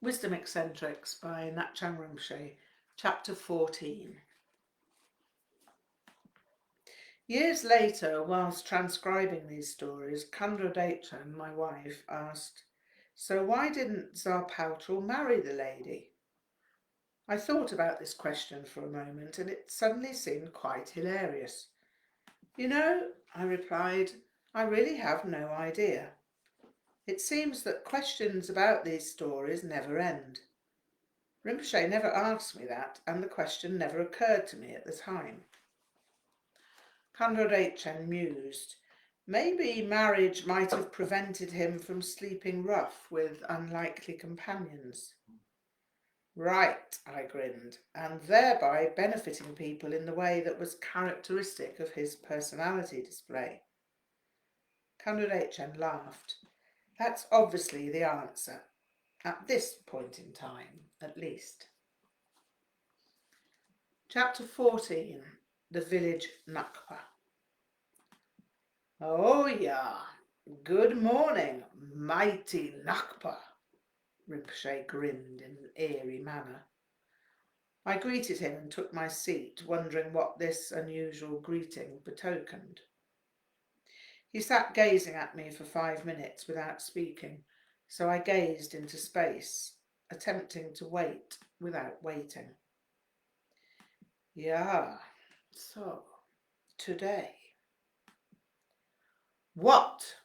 Wisdom Eccentrics by Ngak'chang Rinpoche, Chapter 14. Years later, whilst transcribing these stories, Kundra Dachen, my wife, asked, "So why didn't Tsar Paltral marry the lady?" I thought about this question for a moment, and it suddenly seemed quite hilarious. "You know," I replied, "I really have no idea. It seems that questions about these stories never end. Rinpoche never asked me that, and the question never occurred to me at the time." Kundra Dachen mused. Maybe marriage might have prevented him from sleeping rough with unlikely companions. Right, I grinned, and thereby benefiting people in the way that was characteristic of his personality display. Kundra Dachen laughed. That's obviously the answer, at this point in time, at least. Chapter 14. The Village Ngakma. "Oh yeah, good morning, mighty Ngakma," Rinpoche grinned in an eerie manner. I greeted him and took my seat, wondering what this unusual greeting betokened. He sat gazing at me for 5 minutes without speaking, so I gazed into space, attempting to wait without waiting. "Yeah, so, today." "What?"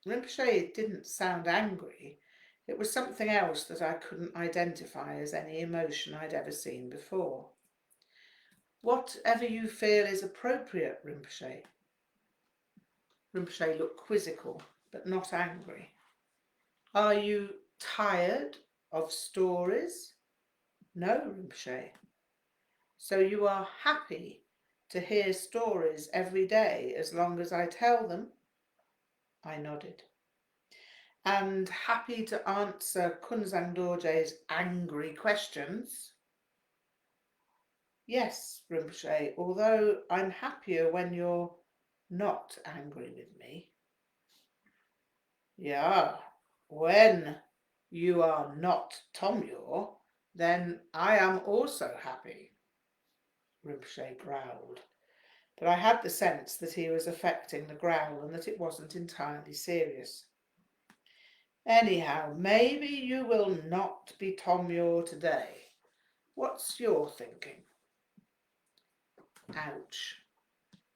Rinpoche didn't sound angry. It was something else that I couldn't identify as any emotion I'd ever seen before. "Whatever you feel is appropriate, Rinpoche." Rinpoche looked quizzical, but not angry. "Are you tired of stories?" "No, Rinpoche." "So you are happy to hear stories every day as long as I tell them?" I nodded. "And happy to answer Künzang Dorje's angry questions?" "Yes, Rinpoche, although I'm happier when you're not angry with me." "Yeah, when you are not Tomyor, then I am also happy," Rinpoche growled. But I had the sense that he was affecting the growl and that it wasn't entirely serious. "Anyhow, maybe you will not be Tomyor today. What's your thinking?" Ouch.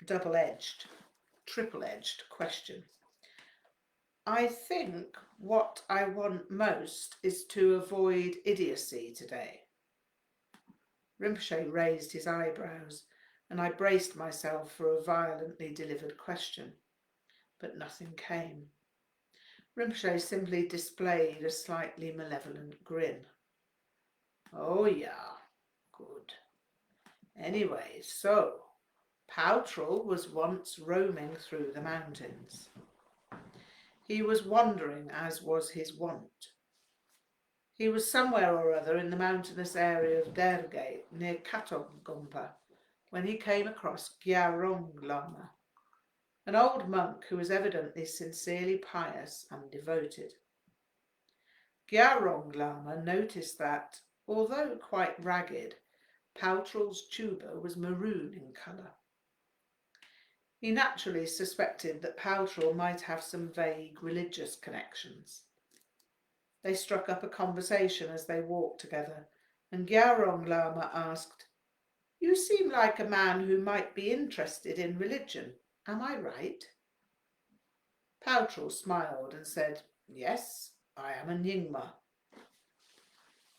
Double-edged, triple-edged question. "I think what I want most is to avoid idiocy today." Rinpoche raised his eyebrows, and I braced myself for a violently delivered question, but nothing came. Rinpoche simply displayed a slightly malevolent grin. "Oh yeah, good. Anyway, so Paltral was once roaming through the mountains. He was wandering as was his wont. He was somewhere or other in the mountainous area of Derge near Katongompa when he came across Ngak'chang Lama, an old monk who was evidently sincerely pious and devoted. Ngak'chang Lama noticed that, although quite ragged, Paltral's tuba was maroon in colour. He naturally suspected that Paltral might have some vague religious connections. They struck up a conversation as they walked together, and Ngak'chang Lama asked, "You seem like a man who might be interested in religion. Am I right?" Paltral smiled and said, "Yes, I am a Nyingma."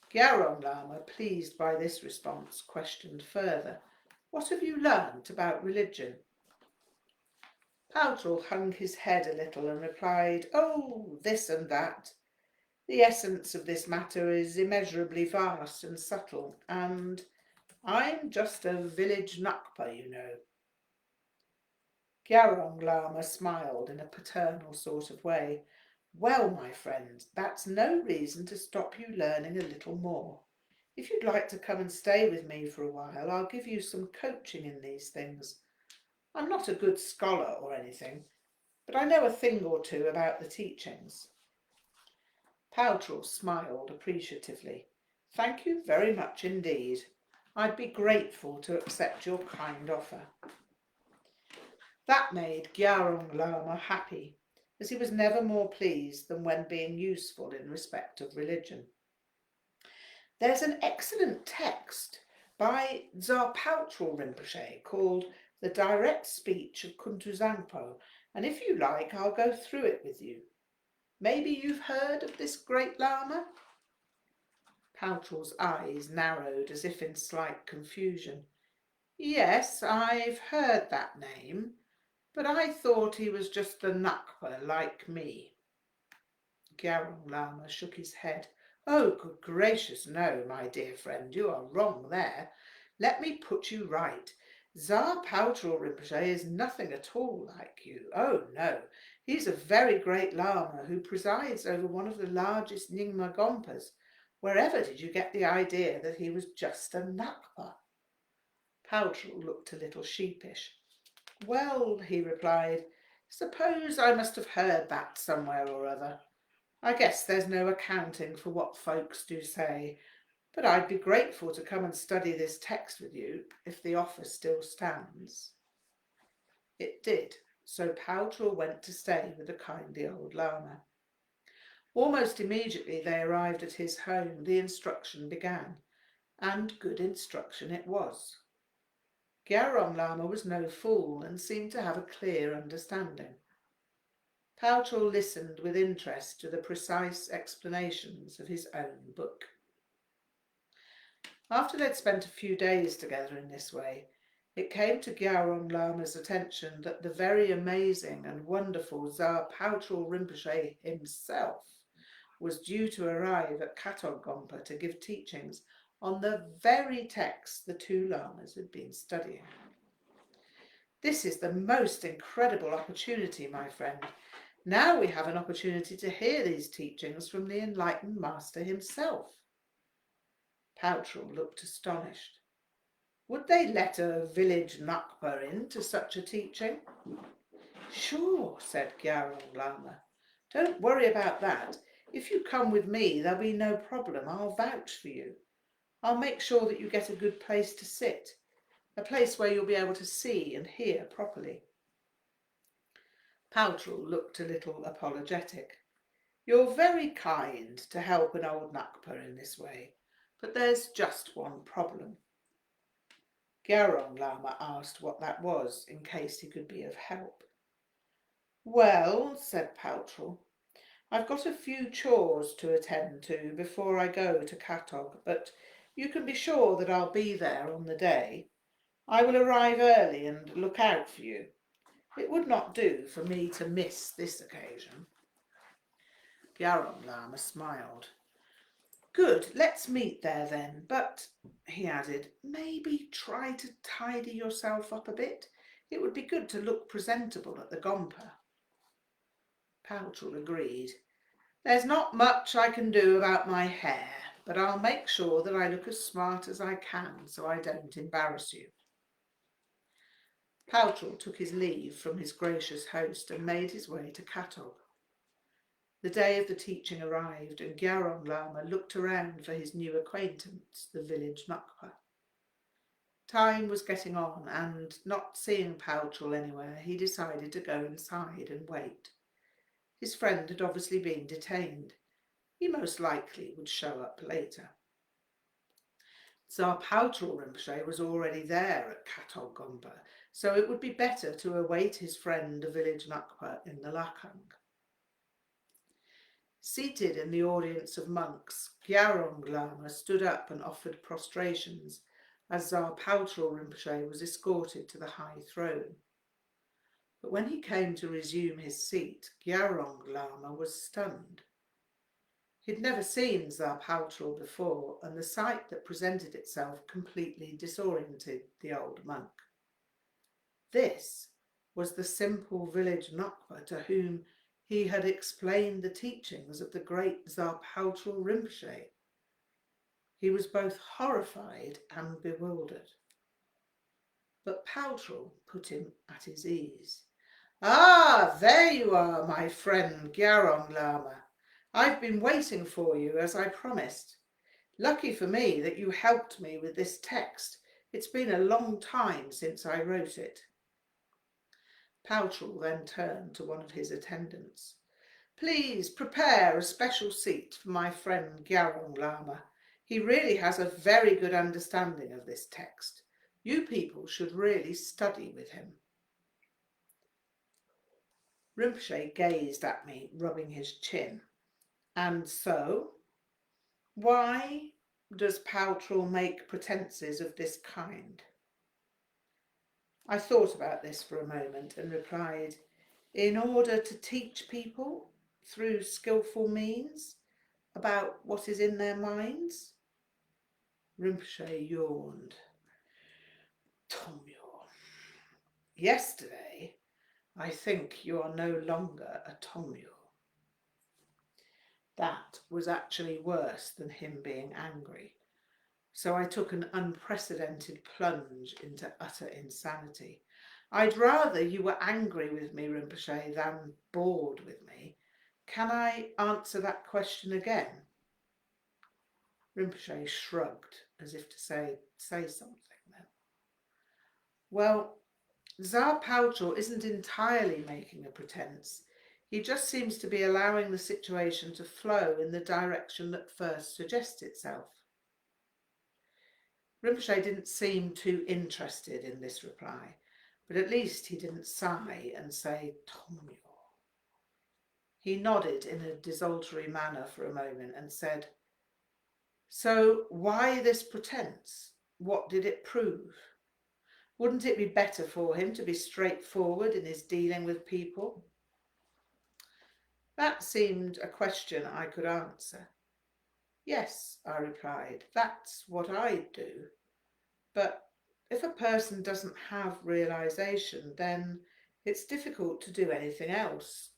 Ngak'chang Lama, pleased by this response, questioned further, "What have you learnt about religion?" Paltral hung his head a little and replied, "Oh, this and that. The essence of this matter is immeasurably vast and subtle, and I'm just a village Ngakpa, you know." Ngak'chang Lama smiled in a paternal sort of way. "Well, my friend, that's no reason to stop you learning a little more. If you'd like to come and stay with me for a while, I'll give you some coaching in these things. I'm not a good scholar or anything, but I know a thing or two about the teachings." Paltrul smiled appreciatively. Thank you very much indeed. I'd be grateful to accept your kind offer. That made Ngak'chang Lama happy, as he was never more pleased than when being useful in respect of religion. There's an excellent text by Dzogchen Rinpoche called The Direct Speech of Kuntuzangpo, and if you like, I'll go through it with you. Maybe you've heard of this great Lama? Paltrul's eyes narrowed as if in slight confusion. Yes, I've heard that name, but I thought he was just a Ngakma like me. Ngak'chang Lama shook his head. Oh, good gracious, no, my dear friend, you are wrong there. Let me put you right. Tsar Paltrul Rinpoche is nothing at all like you. Oh, no, he's a very great Lama who presides over one of the largest Nyingma Gompas. Wherever did you get the idea that he was just a Ngakma? Paltrul looked a little sheepish. Well, he replied, suppose I must have heard that somewhere or other. I guess there's no accounting for what folks do say, but I'd be grateful to come and study this text with you if the offer still stands. It did, so Paltrul went to stay with the kindly old Lama. Almost immediately they arrived at his home, the instruction began, and good instruction it was. Ngak'chang Lama was no fool and seemed to have a clear understanding. Paltrul listened with interest to the precise explanations of his own book. After they'd spent a few days together in this way, it came to Ngak'chang Lama's attention that the very amazing and wonderful Tsar Paltrul Rinpoche himself was due to arrive at Cathartic Gompa to give teachings on the very text the two Lamas had been studying. This is the most incredible opportunity, my friend. Now we have an opportunity to hear these teachings from the enlightened master himself. Paltrul looked astonished. Would they let a village Ngakma in to such a teaching? Sure, said Ngak'chang Lama. Don't worry about that. If you come with me, there'll be no problem. I'll vouch for you. I'll make sure that you get a good place to sit, a place where you'll be able to see and hear properly. Paltrul looked a little apologetic. You're very kind to help an old Ngakma in this way, but there's just one problem. Ngak'chang Lama asked what that was, in case he could be of help. Well, said Paltrul, I've got a few chores to attend to before I go to Katog, but you can be sure that I'll be there on the day. I will arrive early and look out for you. It would not do for me to miss this occasion. Ngak'chang Lama smiled. Good, let's meet there then, but, he added, maybe try to tidy yourself up a bit. It would be good to look presentable at the Gompa. Paltrul agreed. There's not much I can do about my hair, but I'll make sure that I look as smart as I can so I don't embarrass you. Paltrul took his leave from his gracious host and made his way to Katog. The day of the teaching arrived and Ngak'chang Lama looked around for his new acquaintance, the village Ngakma. Time was getting on and, not seeing Paltrul anywhere, he decided to go inside and wait. His friend had obviously been detained. He most likely would show up later. Tsar Paltrul Rinpoche was already there at Katog Gompa, so it would be better to await his friend, the village Ngakma, in the Lakang. Seated in the audience of monks, Ngak'chang Lama stood up and offered prostrations as Tsar Paltrul Rinpoche was escorted to the high throne. But when he came to resume his seat, Ngak'chang Lama was stunned. He'd never seen Tsar Paltrul before, and the sight that presented itself completely disoriented the old monk. This was the simple village Ngakma to whom he had explained the teachings of the great Tsar Paltrul Rinpoche. He was both horrified and bewildered. But Paltrul put him at his ease. Ah, there you are, my friend Ngak'chang Lama. I've been waiting for you as I promised. Lucky for me that you helped me with this text. It's been a long time since I wrote it. Paltrul then turned to one of his attendants. Please prepare a special seat for my friend Ngak'chang Lama. He really has a very good understanding of this text. You people should really study with him. Rinpoche gazed at me, rubbing his chin. And so? Why does Paltrul make pretences of this kind? I thought about this for a moment and replied, in order to teach people through skillful means about what is in their minds. Rinpoche yawned. Tomyo. Yesterday, I think you are no longer a Tomyo. That was actually worse than him being angry. So I took an unprecedented plunge into utter insanity. I'd rather you were angry with me, Rinpoche, than bored with me. Can I answer that question again? Rinpoche shrugged as if to say something then. Well, Tsar Paltrul isn't entirely making a pretense. He just seems to be allowing the situation to flow in the direction that first suggests itself. Rinpoche didn't seem too interested in this reply, but at least he didn't sigh and say, Tomyo. He nodded in a desultory manner for a moment and said, so why this pretense? What did it prove? Wouldn't it be better for him to be straightforward in his dealing with people? That seemed a question I could answer. Yes, I replied, that's what I'd do. But if a person doesn't have realisation, then it's difficult to do anything else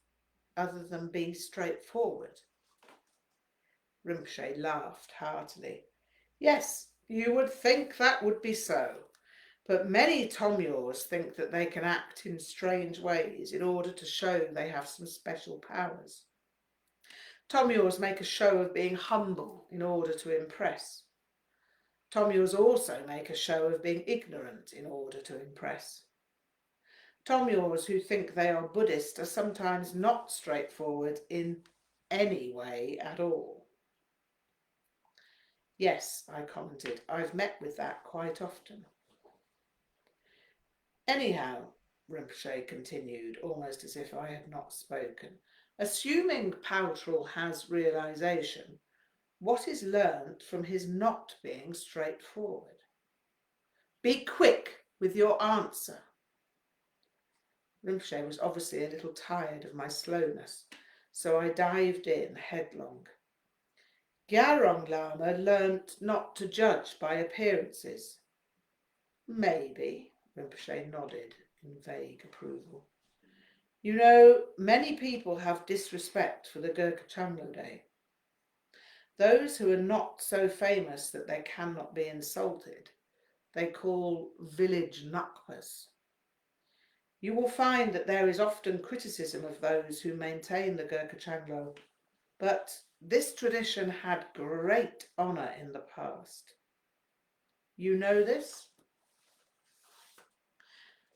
other than be straightforward. Rinpoche laughed heartily. Yes, you would think that would be so. But many Tomyos think that they can act in strange ways in order to show they have some special powers. Tomyos make a show of being humble in order to impress. Tomyos also make a show of being ignorant in order to impress. Tomyos who think they are Buddhist are sometimes not straightforward in any way at all. Yes, I commented, I've met with that quite often. Anyhow, Rinpoche continued, almost as if I had not spoken, assuming Paltrul has realisation, what is learnt from his not being straightforward? Be quick with your answer. Rinpoche was obviously a little tired of my slowness, so I dived in headlong. Ngak'chang Lama learnt not to judge by appearances. Maybe, Rinpoche nodded in vague approval. You know, many people have disrespect for the Ngak'chang Rinpoche. Those who are not so famous that they cannot be insulted, they call village Ngakmas. You will find that there is often criticism of those who maintain the Ngak'chang Rinpoche, but this tradition had great honour in the past. You know this?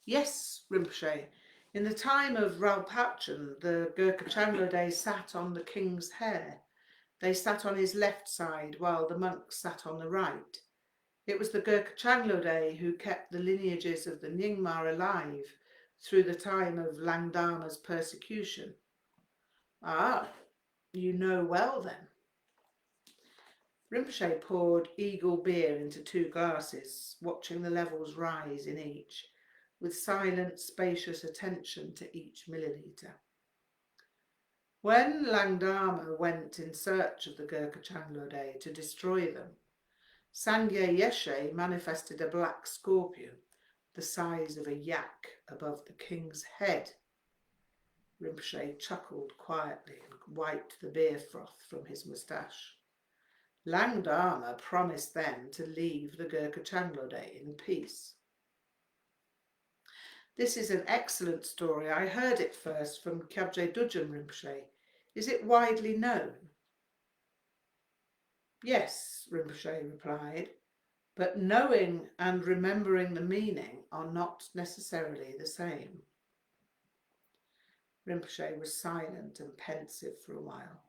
Yes, Rinpoche. In the time of Rinpoche, the Ngak'chang Rinpoche sat on the king's hair. They sat on his left side while the monks sat on the right. It was the Ngak'chang Rinpoche who kept the lineages of the Nyingma alive through the time of Langdama's persecution. Ah, you know well then. Rinpoche poured eagle beer into 2 glasses, watching the levels rise in each, with silent, spacious attention to each milliliter. When Langdama went in search of the Ngak'chang Rinpoche to destroy them, Sangye Yeshe manifested a black scorpion, the size of a yak, above the king's head. Rinpoche chuckled quietly and wiped the beer froth from his moustache. Langdama promised then to leave the Ngak'chang Rinpoche in peace. This is an excellent story. I heard it first from Chhi'méd Rig'dzin Rinpoche. Is it widely known? Yes, Rinpoche replied, but knowing and remembering the meaning are not necessarily the same. Rinpoche was silent and pensive for a while.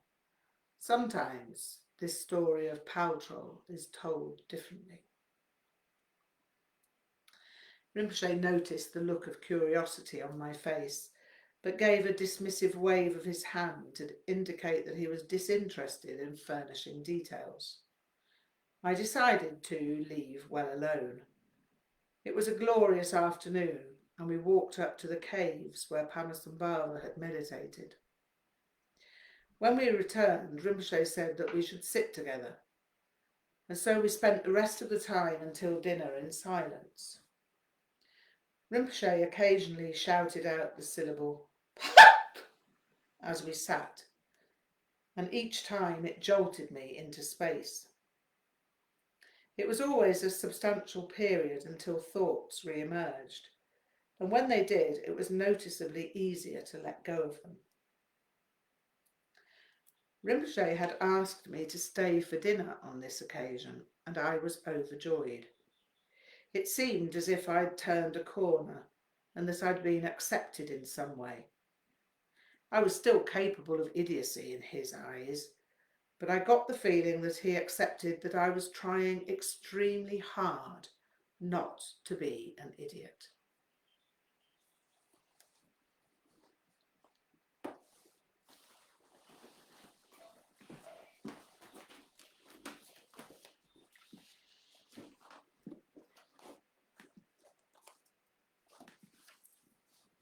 Sometimes this story of Paltrol is told differently. Rinpoche noticed the look of curiosity on my face, but gave a dismissive wave of his hand to indicate that he was disinterested in furnishing details. I decided to leave well alone. It was a glorious afternoon, and we walked up to the caves where Padmasambhava had meditated. When we returned, Rinpoche said that we should sit together, and so we spent the rest of the time until dinner in silence. Rinpoche occasionally shouted out the syllable "Pap!" as we sat, and each time it jolted me into space. It was always a substantial period until thoughts re-emerged, and when they did, it was noticeably easier to let go of them. Rinpoche had asked me to stay for dinner on this occasion, and I was overjoyed. It seemed as if I'd turned a corner and that I'd been accepted in some way. I was still capable of idiocy in his eyes, but I got the feeling that he accepted that I was trying extremely hard not to be an idiot.